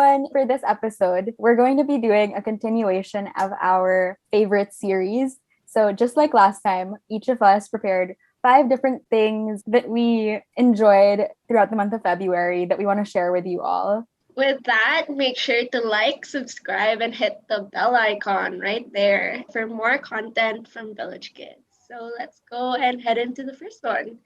everyone. For this episode, we're going to be doing a continuation of our favorite series. So, just like last time, each of us prepared 5 different things that we enjoyed throughout the month of February that we want to share with you all. With that, make sure to like, subscribe, and hit the bell icon right there for more content from Village Kids. So let's go and head into the first one.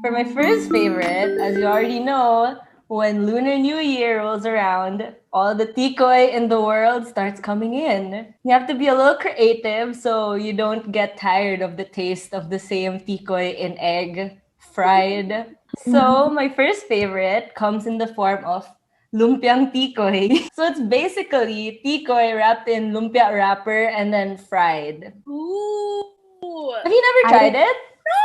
For my first favorite, as you already know, when Lunar New Year rolls around, all the tikoy in the world starts coming in. You have to be a little creative so you don't get tired of the taste of the same tikoy in egg, fried. So my first favorite comes in the form of lumpiang tikoy. So it's basically tikoy wrapped in lumpia wrapper and then fried. Ooh. Have you never tried it?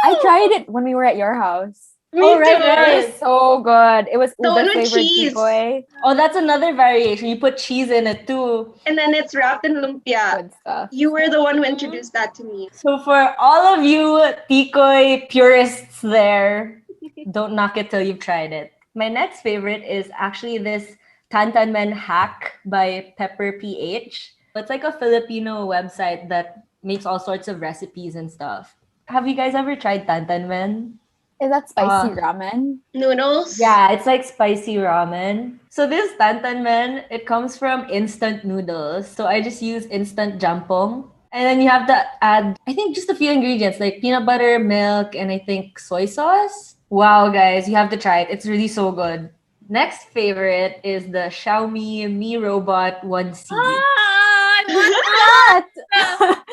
I tried it when we were at your house. Me Oh, right, too. right. It was so good. It was The one uda with flavored cheese. tikoy. Oh, that's another variation. You put cheese in it too. And then it's wrapped in lumpia. Good stuff. You were the one who introduced that to me. So for all of you tikoy purists there, don't knock it till you've tried it. My next favorite is actually this Tantanmen hack by Pepper PH. It's like a Filipino website that makes all sorts of recipes and stuff. Have you guys ever tried Tantanmen? Is that spicy ramen? Noodles? Yeah, it's like spicy ramen. So this tantanmen, it comes from instant noodles. So I just use instant jampong. And then you have to add, I think, just a few ingredients like peanut butter, milk, and I think soy sauce. Wow, guys, you have to try it. It's really so good. Next favorite is the Xiaomi Mi Robot 1C. I want that.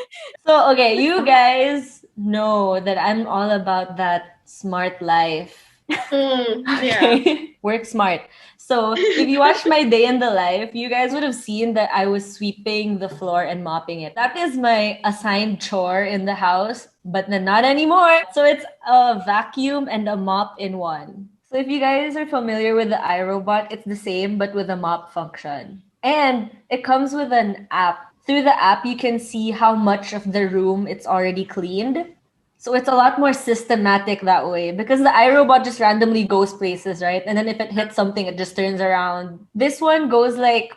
So, okay, you guys know that I'm all about that smart life. Yeah. Okay. Work smart. So if you watched my day in the life, you guys would have seen that I was sweeping the floor and mopping it. That is my assigned chore in the house, but then not anymore. So it's a vacuum and a mop in one. So if you guys are familiar with the iRobot, it's the same but with a mop function. And it comes with an app. Through the app, you can see how much of the room it's already cleaned. So it's a lot more systematic that way because the iRobot just randomly goes places, right? And then if it hits something, it just turns around. This one goes like,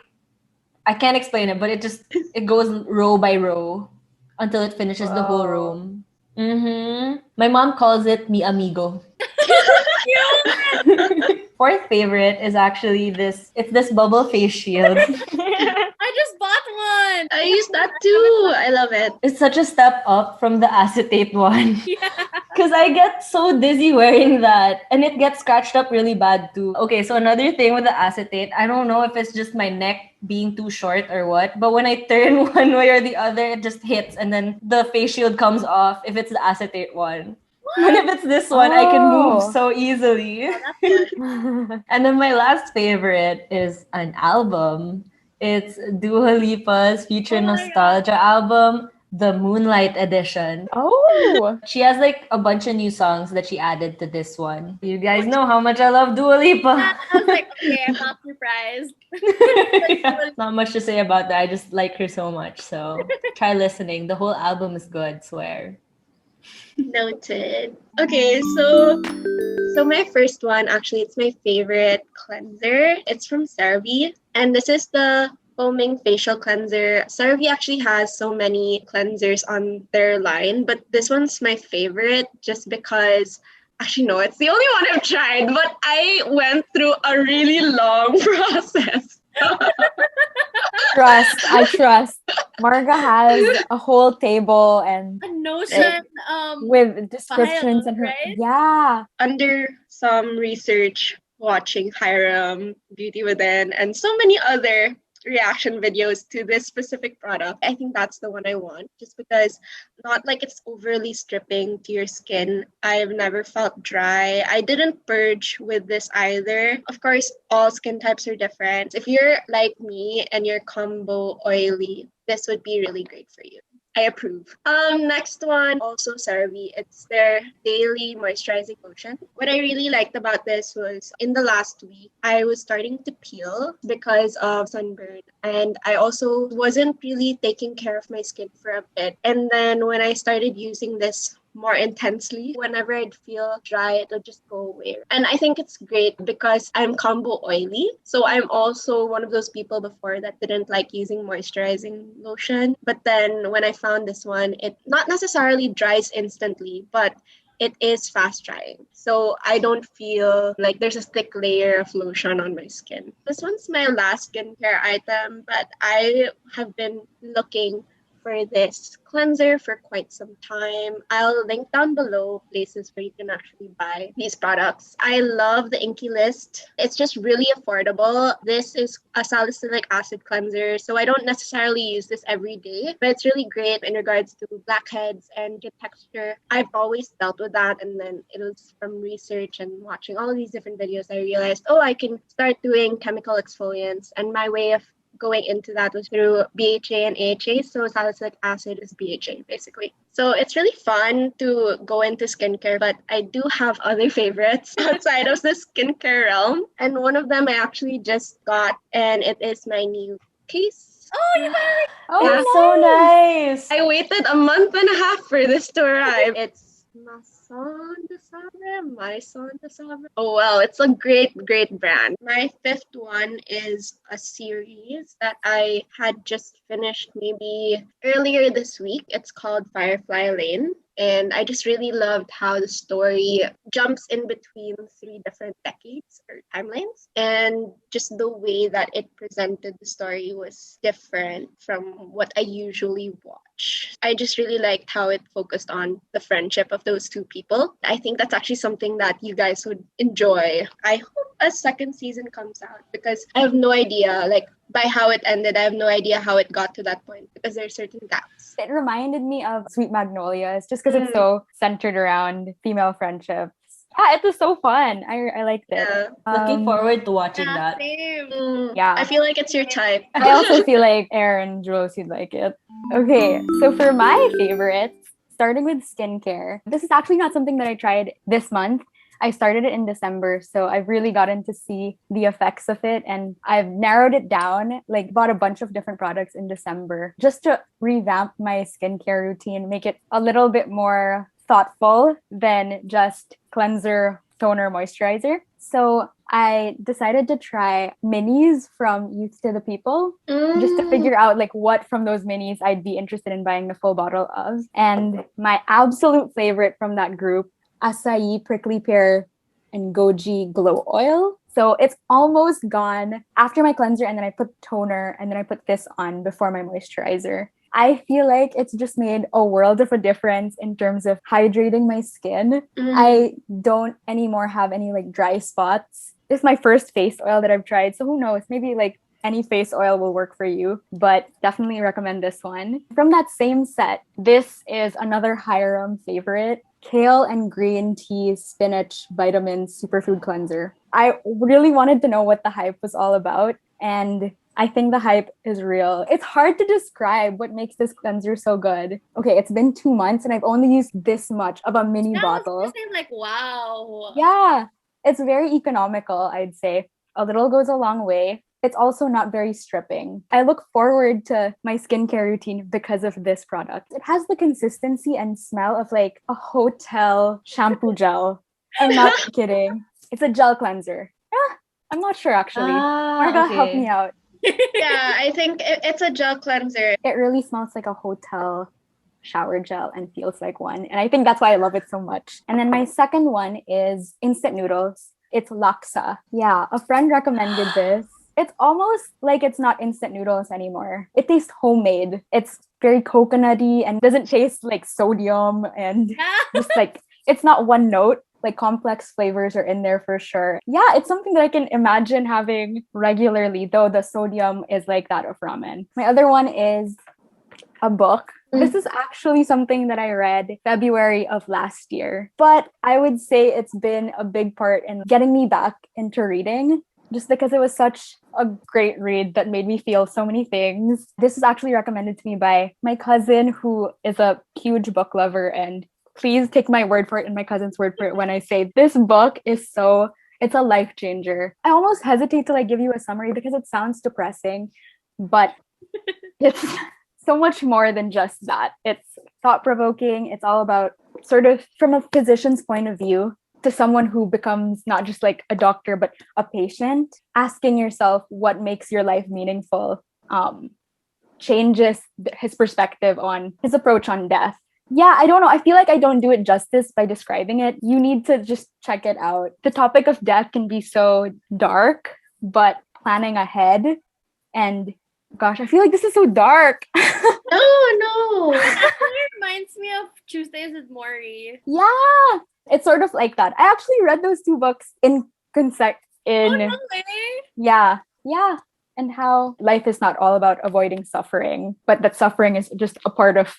I can't explain it, but it goes row by row until it finishes the whole room. My mom calls it mi amigo. Fourth favorite is actually this. It's this bubble face shield. I just bought one. I use that too. I love it. It's such a step up from the acetate one. Yeah. Because I get so dizzy wearing that. And it gets scratched up really bad too. Okay, so another thing with the acetate, I don't know if it's just my neck being too short or what, but when I turn one way or the other, it just hits and then the face shield comes off if it's the acetate one. But if it's this one, I can move so easily. And then my last favorite is an album. It's Dua Lipa's Future Nostalgia album, the Moonlight Edition. Oh, She has like a bunch of new songs that she added to this one. You guys know how much I love Dua Lipa. I was like, okay, I'm not surprised. Yeah, not much to say about that. I just like her so much. So try listening. The whole album is good, swear. Noted. Okay, so my first one, actually, it's my favorite cleanser. It's from CeraVe, and this is the foaming facial cleanser. CeraVe actually has so many cleansers on their line, but this one's my favorite just because, actually, no, it's the only one I've tried, but I went through a really long process. I trust. Marga has a whole table and A Notion with descriptions file, and her right? yeah. Under some research, watching Hiram, Beauty Within, and so many other reaction videos to this specific product, I think that's the one I want, just because not like it's overly stripping to your skin. I've never felt dry. I didn't purge with this either. Of course, all skin types are different. If you're like me and you're combo oily, this would be really great for you. I approve. Next one, also CeraVe. It's their daily moisturizing lotion. What I really liked about this was in the last week, I was starting to peel because of sunburn. And I also wasn't really taking care of my skin for a bit. And then when I started using this more intensely. Whenever I'd feel dry, it'll just go away. And I think it's great because I'm combo oily. So I'm also one of those people before that didn't like using moisturizing lotion. But then when I found this one, it not necessarily dries instantly, but it is fast drying. So I don't feel like there's a thick layer of lotion on my skin. This one's my last skincare item, but I have been looking for this cleanser for quite some time. I'll link down below places where you can actually buy these products. I love the Inky List. It's just really affordable. This is a salicylic acid cleanser, so I don't necessarily use this every day, but it's really great in regards to blackheads and good texture. I've always dealt with that, and then it was from research and watching all of these different videos, I realized, oh, I can start doing chemical exfoliants, and my way of going into that was through BHA and AHA. So salicylic acid is BHA basically. So it's really fun to go into skincare, but I do have other favorites outside of the skincare realm. And one of them I actually just got, and it is my new case. Oh, you finally. Oh, It's so nice. I waited a month and a half for this to arrive. It's Maison de Sabre. Oh well, it's a great brand. My fifth one is a series that I had just finished maybe earlier this week. It's called Firefly Lane. And I just really loved how the story jumps in between three different decades or timelines. And just the way that it presented the story was different from what I usually watch. I just really liked how it focused on the friendship of those two people. I think that's actually something that you guys would enjoy. I hope a second season comes out because I have no idea, like, by how it ended, I have no idea how it got to that point because there are certain gaps. It reminded me of Sweet Magnolias just because it's so centered around female friendships. Yeah, it was so fun. I liked it. Yeah. Looking forward to watching Yeah, that. same. Yeah. I feel like it's your type. I also feel like Erin, Jules, you'd like it. Okay, so for my favorites, starting with skincare, this is actually not something that I tried this month. I started it in December, so I've really gotten to see the effects of it, and I've narrowed it down, like bought a bunch of different products in December just to revamp my skincare routine, make it a little bit more thoughtful than just cleanser, toner, moisturizer. So I decided to try minis from Youth to the People just to figure out like what from those minis I'd be interested in buying the full bottle of. And my absolute favorite from that group, Acai Prickly Pear and Goji Glow Oil. So it's almost gone after my cleanser, and then I put toner, and then I put this on before my moisturizer. I feel like it's just made a world of a difference in terms of hydrating my skin. I don't anymore have any like dry spots. This is my first face oil that I've tried, so who knows, maybe like any face oil will work for you, but definitely recommend this one. From that same set, this is another Hiram favorite, Kale and Green Tea Spinach Vitamin Superfood Cleanser. I really wanted to know what the hype was all about, and I think the hype is real. It's hard to describe what makes this cleanser so good. Okay, it's been 2 months and I've only used this much of a mini bottle. I was like, wow. Yeah, it's very economical, I'd say. A little goes a long way. It's also not very stripping. I look forward to my skincare routine because of this product. It has the consistency and smell of like a hotel shampoo gel. I'm not kidding. It's a gel cleanser. I'm not sure actually. Marga, help me out. Yeah, I think it's a gel cleanser. It really smells like a hotel shower gel and feels like one. And I think that's why I love it so much. And then my second one is instant noodles. It's Laksa. Yeah, a friend recommended this. It's almost like it's not instant noodles anymore. It tastes homemade. It's very coconutty and doesn't taste like sodium and just like, it's not one note. Like complex flavors are in there for sure. Yeah, it's something that I can imagine having regularly, though the sodium is like that of ramen. My other one is a book. This is actually something that I read February of last year, but I would say it's been a big part in getting me back into reading just because it was such a great read that made me feel so many things. This is actually recommended to me by my cousin, who is a huge book lover, and please take my word for it and my cousin's word for it when I say this book is it's a life changer. I almost hesitate to like give you a summary because it sounds depressing, but it's so much more than just that. It's thought-provoking. It's all about sort of from a physician's point of view to someone who becomes not just like a doctor, but a patient, asking yourself what makes your life meaningful changes his perspective on his approach on death. Yeah, I don't know. I feel like I don't do it justice by describing it. You need to just check it out. The topic of death can be so dark, but planning ahead and gosh, I feel like this is so dark. No. It actually reminds me of Tuesdays with Maury. Yeah, it's sort of like that. I actually read those two books in Oh, no way. yeah, and how life is not all about avoiding suffering, but that suffering is just a part of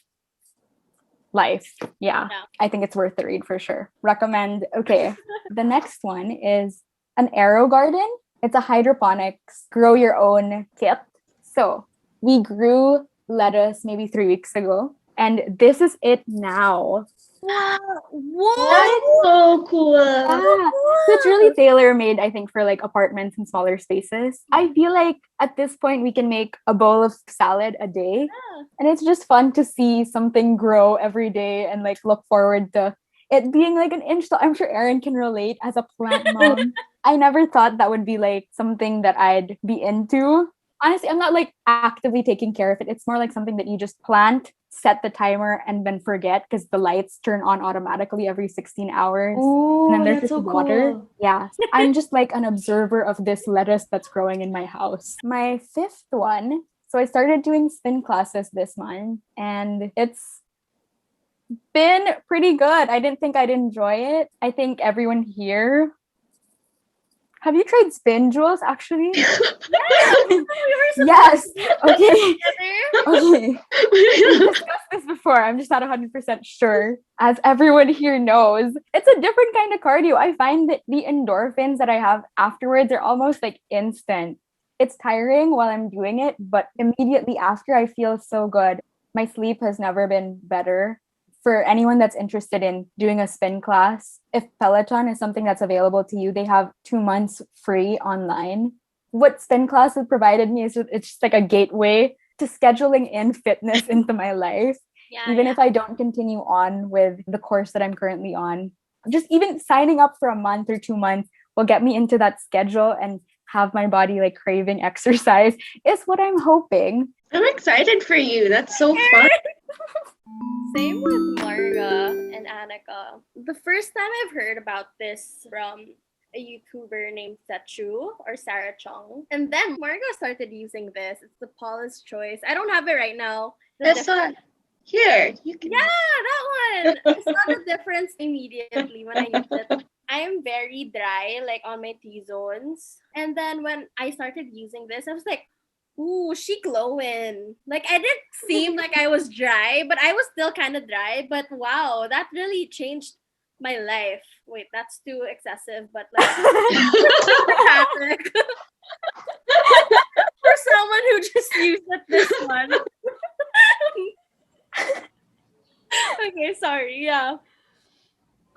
life. Yeah. I think it's worth the read for sure. Recommend. Okay, the next one is an Arrow Garden. It's a hydroponics grow your own kit. So we grew lettuce maybe 3 weeks ago, and this is it now. Wow. What? That's so cool. Yeah. So it's really tailor-made, I think, for like apartments and smaller spaces. I feel like at this point we can make a bowl of salad a day. Yeah. And it's just fun to see something grow every day and like look forward to it being like an inch tall. I'm sure Erin can relate as a plant mom. I never thought that would be like something that I'd be into. Honestly, I'm not like actively taking care of it. It's more like something that you just plant, set the timer, and then forget because the lights turn on automatically every 16 hours. Ooh, And then there's that's just so water. cool. Yeah. I'm just like an observer of this lettuce that's growing in my house. My fifth one. So I started doing spin classes this month, and it's been pretty good. I didn't think I'd enjoy it. I think everyone here. Have you tried spin, Jules, actually? Yes. Okay. Okay. We've discussed this before. I'm just not 100% sure. As everyone here knows, it's a different kind of cardio. I find that the endorphins that I have afterwards are almost like instant. It's tiring while I'm doing it, but immediately after, I feel so good. My sleep has never been better. For anyone that's interested in doing a spin class, if Peloton is something that's available to you, they have 2 months free online. What spin class has provided me is it's just like a gateway to scheduling in fitness into my life. Yeah, Even if I don't continue on with the course that I'm currently on, just even signing up for a month or 2 months will get me into that schedule and have my body like craving exercise is what I'm hoping. I'm excited for you. That's so fun. Same with Marga and Annika. The first time I've heard about this from a YouTuber named Sechu or Sarah Chong. And then Marga started using this. It's the Paula's Choice. I don't have it right now. That's what. Here, you can. Yeah, that one. I saw the difference immediately when I used it. I am very dry, like on my T-zones. And then when I started using this, I was like, ooh, she glowing. Like I didn't seem like I was dry, but I was still kind of dry. But wow, that really changed my life. Wait, that's too excessive, but like dramatic. For someone who just used it this one. Okay, sorry. Yeah.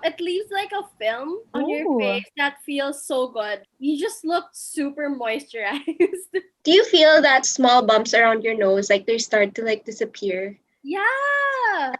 It leaves like a film on your Ooh. face that feels so good. You just look super moisturized. Do you feel that small bumps around your nose, like they start to like disappear? Yeah.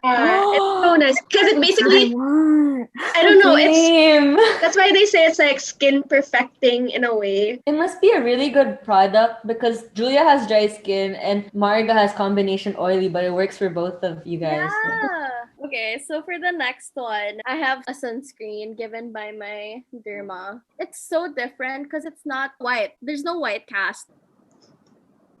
It's so nice because it basically, I don't know, Same. that's why they say it's like skin perfecting in a way. It must be a really good product because Julia has dry skin and Marga has combination oily, but it works for both of you guys. Yeah. Okay, so for the next one, I have a sunscreen given by my derma. It's so different because it's not white. There's no white cast.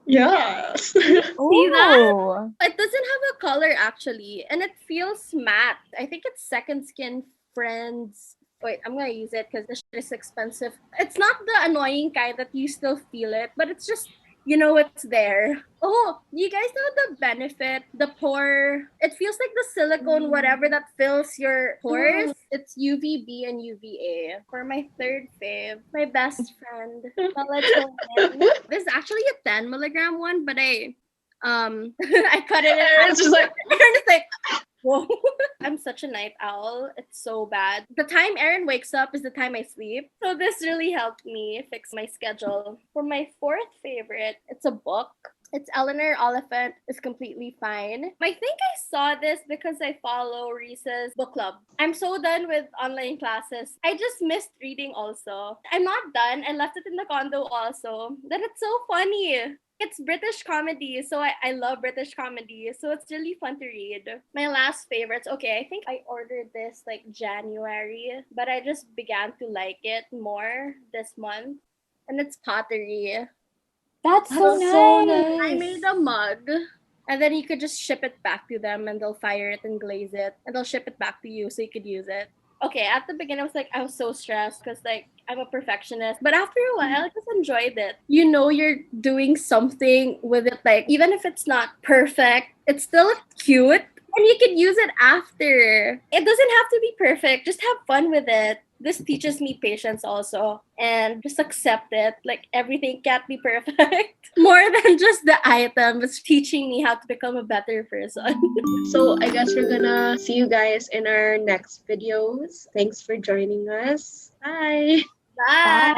Yes. See that? Oh. It doesn't have a color actually, and it feels matte. I think it's Second Skin Friends. Wait, I'm gonna use it because this shit is expensive. It's not the annoying kind that you still feel it, but it's just, you know, it's there. Oh, you guys know the benefit, the pore. It feels like the silicone, whatever that fills your pores. It's UVB and UVA. For my third fave, my best friend, Melatonin. This is actually a 10 milligram one, but I cut it in half. It's just like, It's like, whoa. I'm such a night owl. It's so bad. The time Erin wakes up is the time I sleep. So this really helped me fix my schedule. For my fourth favorite, it's a book. It's Eleanor Oliphant is completely fine. I think I saw this because I follow Reese's book club. I'm so done with online classes. I just missed reading also. I'm not done. I left it in the condo also. That it's so funny. It's British comedy, so I love British comedy. So it's really fun to read. My last favorites, okay, I think I ordered this like January, but I just began to like it more this month. And it's pottery. That's so That's so nice. I nice. made a mug, and then you could just ship it back to them, and they'll fire it and glaze it, and they'll ship it back to you so you could use it. Okay, at the beginning, I was so stressed because like I'm a perfectionist, but after a while, I just enjoyed it. You know, you're doing something with it, like even if it's not perfect, it's still cute. And you can use it after. It doesn't have to be perfect. Just have fun with it. This teaches me patience also. And just accept it. Like everything can't be perfect. More than just the item. It's teaching me how to become a better person. So I guess we're gonna see you guys in our next videos. Thanks for joining us. Bye. Bye.